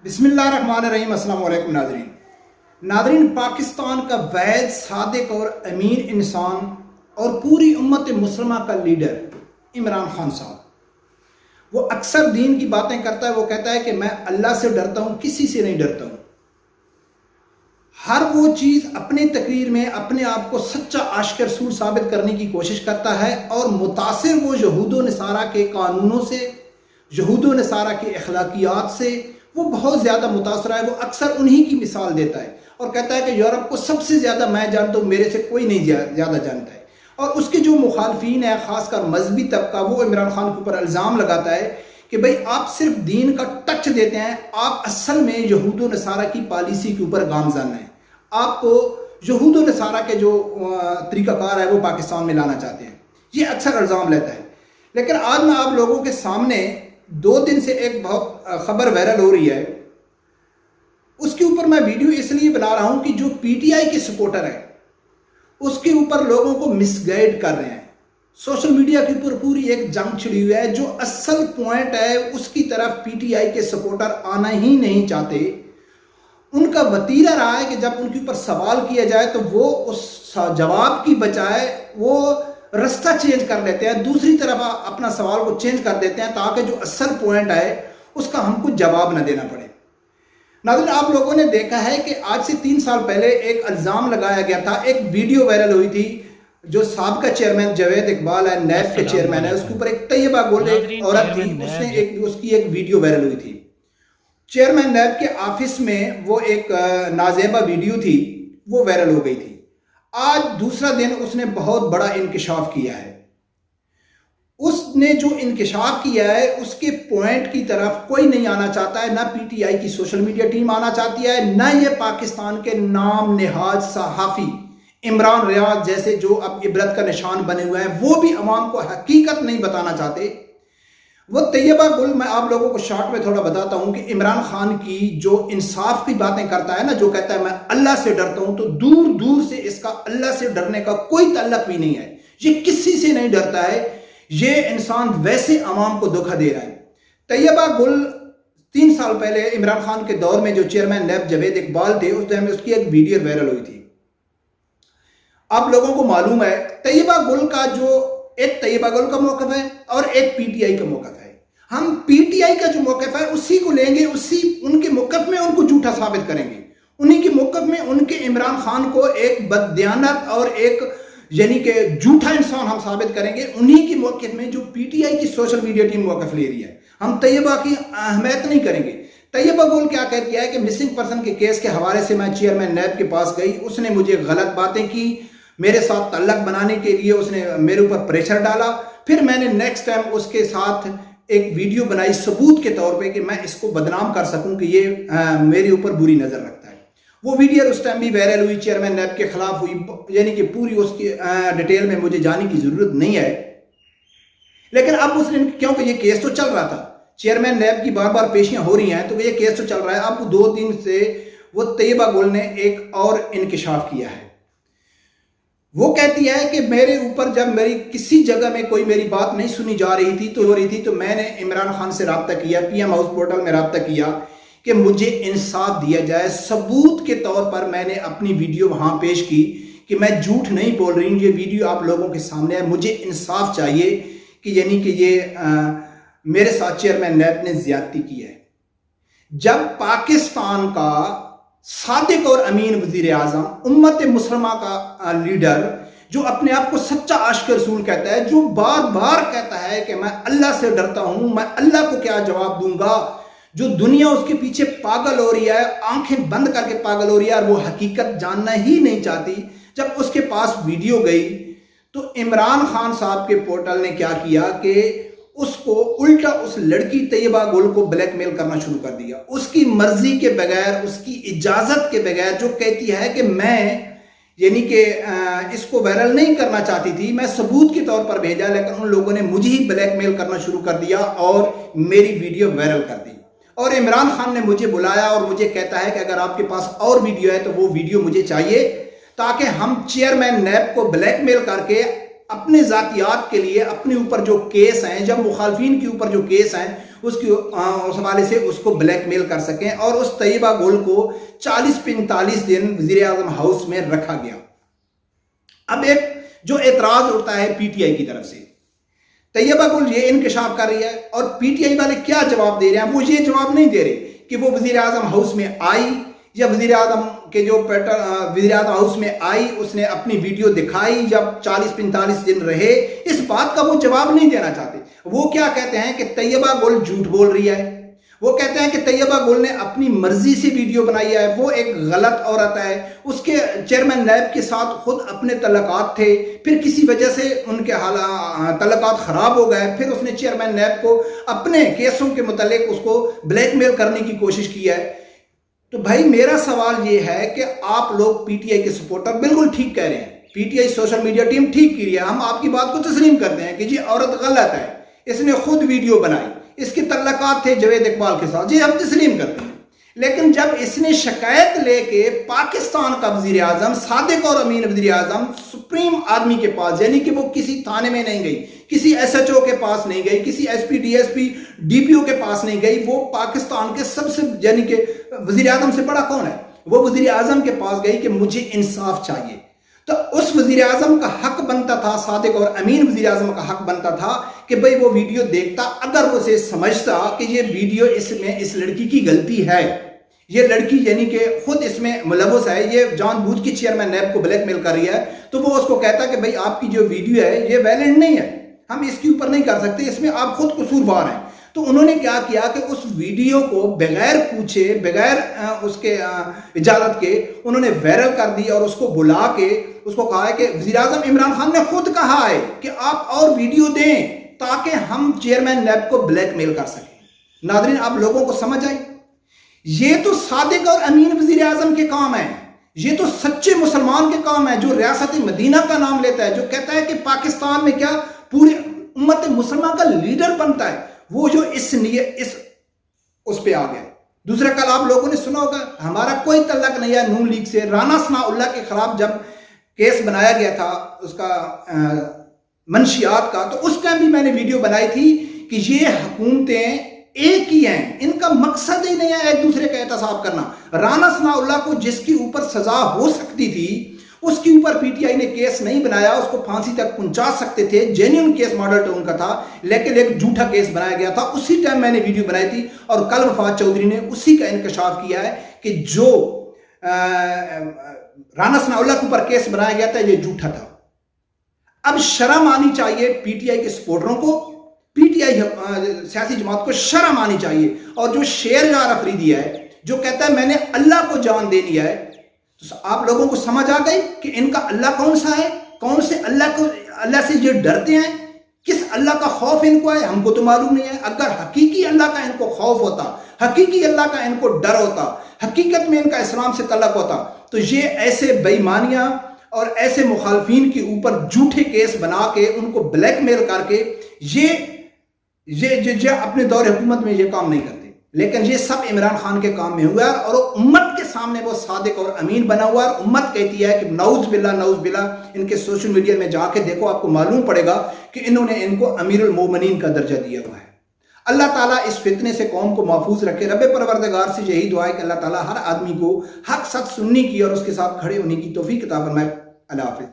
बिस्मिल्लाहिर्रहमानिर्रहीम। अस्सलाम वालेकुम नाज़रीन। पाकिस्तान का वैद, सादिक और अमीर इंसान और पूरी उम्मत मुस्लिमा का लीडर इमरान खान साहब, वो अक्सर दीन की बातें करता है। वो कहता है कि मैं अल्लाह से डरता हूँ, किसी से नहीं डरता हूँ। हर वो चीज़ अपने तकरीर में अपने आप को सच्चा आशिक रसूल साबित करने की कोशिश करता है और मुतासिर वो यहूद नसारा के कानूनों से, यहूद नसारा के अखलाकियात से वो बहुत ज़्यादा मुतासर है। वो अक्सर उन्हीं की मिसाल देता है और कहता है कि यूरोप को सबसे ज़्यादा मैं जानता हूँ, मेरे से कोई नहीं ज़्यादा जानता है। और उसके जो मुखालफीन है, ख़ासकर मजहबी तबका, वो इमरान खान के ऊपर इल्ज़ाम लगाता है कि भाई आप सिर्फ दीन का टच देते हैं, आप असल में यहूद नसारा की पॉलिसी के ऊपर गामज़न हैं। आप यहूद नसारा के जो तरीक़ाकार है वो पाकिस्तान में लाना चाहते हैं। ये अक्सर इल्ज़ाम लेता है। लेकिन आज मैं आप लोगों के सामने 2 दिन से एक बहुत खबर वायरल हो रही है, उसके ऊपर मैं वीडियो इसलिए बना रहा हूं कि जो पीटीआई के सपोर्टर है उसके ऊपर लोगों को मिसगाइड कर रहे हैं। सोशल मीडिया के ऊपर पूरी एक जंग छिड़ी हुई है। जो असल पॉइंट है उसकी तरफ पीटीआई के सपोर्टर आना ही नहीं चाहते। उनका वतीरा रहा है कि जब उनके ऊपर सवाल किया जाए तो वो उस जवाब की बजाय वो रास्ता चेंज कर लेते हैं, दूसरी तरफ अपना सवाल को चेंज कर देते हैं ताकि जो असल पॉइंट है उसका हमको जवाब न देना पड़े। नाज़रीन, आप लोगों ने देखा है कि आज से 3 साल पहले एक इल्ज़ाम लगाया गया था, एक वीडियो वायरल हुई थी। जो साबका चेयरमैन जावेद इकबाल है, नैब के चेयरमैन है, उसके ऊपर एक तैयबा गुल एक औरत थी, उसकी एक वीडियो वायरल हुई थी। चेयरमैन नैब के ऑफिस में वो एक नाजेबा वीडियो थी, वो वायरल हो गई थी। आज दूसरा दिन उसने बहुत बड़ा इंकशाफ किया है। उसने जो इंकशाफ किया है उसके पॉइंट की तरफ कोई नहीं आना चाहता है। ना पीटीआई की सोशल मीडिया टीम आना चाहती है, ना ये पाकिस्तान के नाम नेहाज सहाफ़ी इमरान रियाज जैसे जो अब इबरत का निशान बने हुए हैं, वो भी अवाम को हकीकत नहीं बताना चाहते। वो तैयबा गुल, मैं आप लोगों को शॉर्ट में थोड़ा बताता हूं कि इमरान खान की जो इंसाफ की बातें करता है ना, जो कहता है मैं अल्लाह से डरता हूं, तो दूर दूर से इसका अल्लाह से डरने का कोई ताल्लुक भी नहीं है। ये किसी से नहीं डरता है। ये इंसान वैसे अवाम को धोखा दे रहा है। तैयबा गुल 3 साल पहले इमरान खान के दौर में जो चेयरमैन नैब जावेद इकबाल थे, उस टाइम में उसकी एक वीडियो वायरल हुई थी। आप लोगों को मालूम है तैयबा गुल का जो एक तैयबा गुल का मौक़िफ़ है और एक पीटीआई का मौक़िफ़ है। हम पीटीआई का जो मौक़िफ़ है उसी को लेंगे, उसी उनके मौक़िफ़ में उनको झूठा साबित करेंगे। उन्हीं के मौक़िफ़ में उनके इमरान खान को एक बददियानत और एक यानी कि झूठा इंसान हम साबित करेंगे। उन्हीं के मौक़िफ़ में जो पीटीआई की सोशल मीडिया टीम मौक़िफ़ ले रही है। हम तैयबा की अहमियत नहीं करेंगे। तैयबा गुल क्या कहती है कि मिसिंग पर्सन के केस के हवाले से मैं चेयरमैन नैब के पास गई, उसने मुझे गलत बातें की, मेरे साथ ताल्लुक बनाने के लिए उसने मेरे ऊपर प्रेशर डाला। फिर मैंने नेक्स्ट टाइम उसके साथ एक वीडियो बनाई सबूत के तौर पे कि मैं इसको बदनाम कर सकूं कि ये मेरे ऊपर बुरी नज़र रखता है। वो वीडियो उस टाइम भी वायरल हुई, चेयरमैन नैब के खिलाफ हुई, यानी कि पूरी उसकी डिटेल में मुझे जाने की ज़रूरत नहीं है। लेकिन अब उसने, क्योंकि ये केस तो चल रहा था, चेयरमैन नैब की बार बार पेशियाँ हो रही हैं, तो ये केस तो चल रहा है। अब 2 दिन से वो तैयबा गुल ने एक और इंकशाफ किया है। वो कहती है कि मेरे ऊपर जब मेरी किसी जगह में कोई मेरी बात नहीं सुनी जा रही थी तो मैंने इमरान खान से रब्ता किया, पीएम हाउस पोर्टल में रब्ता किया कि मुझे इंसाफ दिया जाए। सबूत के तौर पर मैंने अपनी वीडियो वहाँ पेश की कि मैं झूठ नहीं बोल रही हूँ, ये वीडियो आप लोगों के सामने है, मुझे इंसाफ चाहिए कि यानी कि ये मेरे साथ चेयरमैन नैब ने ज्यादती की है। जब पाकिस्तान का सादिक और अमीन वजीर आज़म, उम्मत मुस्लिमा का लीडर, जो अपने आप को सच्चा आशिक रसूल कहता है, जो बार बार कहता है कि मैं अल्लाह से डरता हूं, मैं अल्लाह को क्या जवाब दूंगा, जो दुनिया उसके पीछे पागल हो रही है, आंखें बंद करके पागल हो रही है और वो हकीकत जानना ही नहीं चाहती, जब उसके पास वीडियो गई तो इमरान खान साहब के पोर्टल ने क्या किया कि उसको उल्टा उस लड़की तैयबा गुल को ब्लैकमेल करना शुरू कर दिया। उसकी मर्जी के बगैर, उसकी इजाजत के बगैर, जो कहती है कि मैं यानी कि इसको वायरल नहीं करना चाहती थी, मैं सबूत के तौर पर भेजा, लेकिन उन लोगों ने मुझे ही ब्लैकमेल करना शुरू कर दिया और मेरी वीडियो वायरल कर दी। और इमरान खान ने मुझे बुलाया और मुझे कहता है कि अगर आपके पास और वीडियो है तो वो वीडियो मुझे चाहिए, ताकि हम चेयरमैन नैब को ब्लैकमेल करके अपने ज़ातियात के लिए अपने ऊपर जो केस हैं, जब मुखालफिन के ऊपर जो केस हैं اس حوالے سے اس کو بلیک میل کر سکیں، اور اس طیبہ گل کو 40-45 دن وزیر اعظم ہاؤس میں رکھا گیا۔ اب ایک جو اعتراض اٹھتا ہے پی ٹی آئی کی طرف سے، طیبہ گل یہ انکشاف کر رہی ہے اور پی ٹی آئی والے کیا جواب دے رہے ہیں؟ وہ یہ جواب نہیں دے رہے کہ وہ وزیر اعظم ہاؤس میں آئی، یا وزیر اعظم کے جو وزیر اعظم ہاؤس میں آئی اس نے اپنی ویڈیو دکھائی جب 40-45 دن رہے، اس بات کا وہ جواب نہیں دینا چاہتے۔ وہ کیا کہتے ہیں کہ طیبہ گل جھوٹ بول رہی ہے، وہ کہتے ہیں کہ طیبہ گل نے اپنی مرضی سے ویڈیو بنائی ہے، وہ ایک غلط عورت ہے، اس کے چیئرمین نیب کے ساتھ خود اپنے تعلقات تھے، پھر کسی وجہ سے ان کے تعلقات خراب ہو گئے، پھر اس نے چیئرمین نیب کو اپنے کیسوں کے متعلق اس کو بلیک میل کرنے کی کوشش کی ہے۔ تو بھائی میرا سوال یہ ہے کہ آپ لوگ پی ٹی آئی کے سپورٹر بالکل ٹھیک کہہ رہے ہیں، P T I social media team ٹھیک کی رہی ہے، ہم آپ کی بات کو تسلیم کرتے ہیں کہ جی عورت غلط ہے، اس نے خود ویڈیو بنائی، اس کے تعلقات تھے جاوید اقبال کے ساتھ، جی ہم تسلیم کرتے ہیں۔ لیکن جب اس نے شکایت لے کے پاکستان کا وزیر اعظم، صادق اور امین وزیر اعظم، سپریم آرمی کے پاس، یعنی کہ وہ کسی تھانے میں نہیں گئی، کسی ایس ایچ او کے پاس نہیں گئی، کسی S P D S P D P O کے پاس نہیں گئی، وہ پاکستان کے سب سے یعنی کہ وزیر اعظم سے بڑا کون ہے، وہ وزیر اعظم کے پاس گئی کہ مجھے انصاف چاہیے۔ تو اس وزیر اعظم کا حق بنتا تھا، صادق اور امین وزیر اعظم کا حق بنتا تھا کہ بھئی وہ ویڈیو دیکھتا، اگر وہ اسے سمجھتا کہ یہ ویڈیو اس لڑکی کی غلطی ہے، یہ لڑکی یعنی کہ خود اس میں ملوث ہے، یہ جان بوجھ کی چیئرمین نیب کو بلیک میل کر رہی ہے، تو وہ اس کو کہتا کہ بھئی آپ کی جو ویڈیو ہے یہ ویلڈ نہیں ہے، ہم اس کے اوپر نہیں کر سکتے، اس میں آپ خود قصوروار ہیں۔ تو انہوں نے کیا کیا کہ اس ویڈیو کو بغیر پوچھے، بغیر اس کے اجازت کے انہوں نے وائرل کر دی، اور اس کو بلا کے اس کو کہا ہے کہ وزیر اعظم عمران خان نے خود کہا ہے کہ آپ اور ویڈیو دیں تاکہ ہم چیئرمین نیب کو بلیک میل کر سکیں۔ ناظرین آپ لوگوں کو سمجھ آئی؟ یہ تو صادق اور امین وزیر اعظم کے کام ہیں، یہ تو سچے مسلمان کے کام ہے، جو ریاست مدینہ کا نام لیتا ہے، جو کہتا ہے کہ پاکستان میں کیا پورے امت مسلمہ کا لیڈر بنتا ہے، وہ جو اس پہ آ گیا۔ دوسرا کل آپ لوگوں نے سنا ہوگا ہمارا کوئی تعلق نہیں ہے نون لیگ سے، رانا ثناءاللہ کے خلاف جب کیس بنایا گیا تھا اس کا منشیات کا، تو اس ٹائم بھی میں نے ویڈیو بنائی تھی کہ یہ حکومتیں ایک ہی ہیں، ان کا مقصد ہی نہیں ہے ایک دوسرے کا احتساب کرنا۔ رانا ثناءاللہ کو جس کے اوپر سزا ہو سکتی تھی اس کے اوپر پی ٹی آئی نے کیس نہیں بنایا، اس کو پھانسی تک پہنچا سکتے تھے، جینیون کیس ماڈل ٹاؤن کا تھا، لیکن ایک جھوٹا کیس بنایا گیا تھا۔ اسی ٹائم میں نے ویڈیو بنائی تھی، اور کل وفات چودھری نے اسی کا انکشاف کیا ہے کہ جو رانا ثناءاللہ کے اوپر کیس بنایا گیا تھا یہ جھوٹا تھا۔ اب شرم آنی چاہیے پی ٹی آئی کے سپورٹروں کو، پی ٹی آئی سیاسی جماعت کو شرم آنی چاہیے، اور جو شیر یار افریدی ہے جو کہتا ہے میں نے اللہ کو جان دے لیا ہے، تو آپ لوگوں کو سمجھ آ گئی کہ ان کا اللہ کون سا ہے، کون سے اللہ سے یہ ڈرتے ہیں، کس اللہ کا خوف ان کو ہے، ہم کو تو معلوم نہیں ہے۔ اگر حقیقی اللہ کا ان کو خوف ہوتا، حقیقی اللہ کا ان کو ڈر ہوتا، حقیقت میں ان کا اسلام سے تعلق ہوتا، تو یہ ایسے بے ایمانیاں اور ایسے مخالفین کے اوپر جھوٹے کیس بنا کے ان کو بلیک میل کر کے یہ اپنے دور حکومت میں یہ کام نہیں کرتے۔ لیکن یہ سب عمران خان کے کام میں ہوا ہے، اور امت کے سامنے وہ صادق اور امین بنا ہوا ہے۔ امت کہتی ہے کہ نعوذ باللہ نعوذ باللہ، ان کے سوشل میڈیا میں جا کے دیکھو، آپ کو معلوم پڑے گا کہ انہوں نے ان کو امیر المومنین کا درجہ دیا ہوا ہے۔ اللہ تعالیٰ اس فتنے سے قوم کو محفوظ رکھے۔ رب پروردگار سے یہی دعا ہے کہ اللہ تعالیٰ ہر آدمی کو حق سچ سننے کی اور اس کے ساتھ کھڑے ہونے کی توفیق عطا فرمائے۔ اللہ حافظ۔